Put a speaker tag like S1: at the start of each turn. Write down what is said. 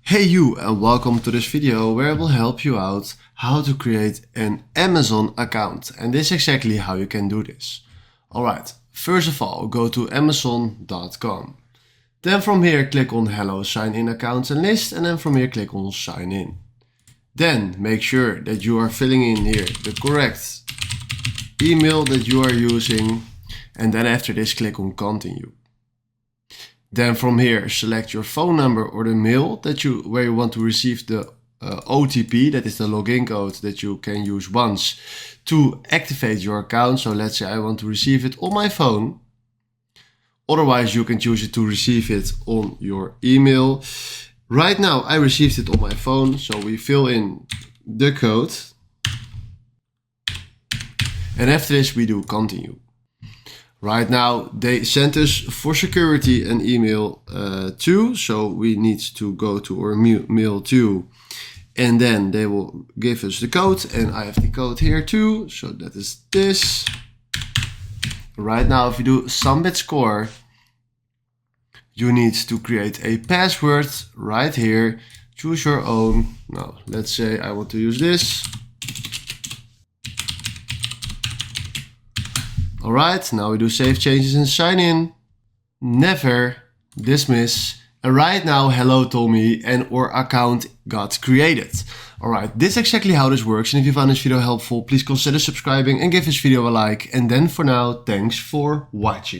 S1: Hey you, and welcome to this video where I will help you out how to create an Amazon account, and this is exactly how you can do this. Alright, first of all go to amazon.com. Then from here click on Hello Sign In Accounts and List, and then from here click on Sign In. Then make sure that you are filling in here the correct email that you are using, and then after this click on Continue. Then from here select your phone number or the mail where you want to receive the OTP, that is the login code that you can use once to activate your account. So let's say I want to receive it on my phone. Otherwise you can choose it to receive it on your email. Right now I received it on my phone, so we fill in the code. And after this we do continue. Right now they sent us for security an email too, so we need to go to our mail too, and then they will give us the code, and I have the code here too, so that is this. Right now if you do Submit Score, you need to create a password right here, choose your own. Now let's say I want to use this. Alright, now we do save changes and sign in. Never dismiss. And right now hello told me and our account got created. Alright, this is exactly how this works, and if you found this video helpful, please consider subscribing and give this video a like. And then for now, thanks for watching.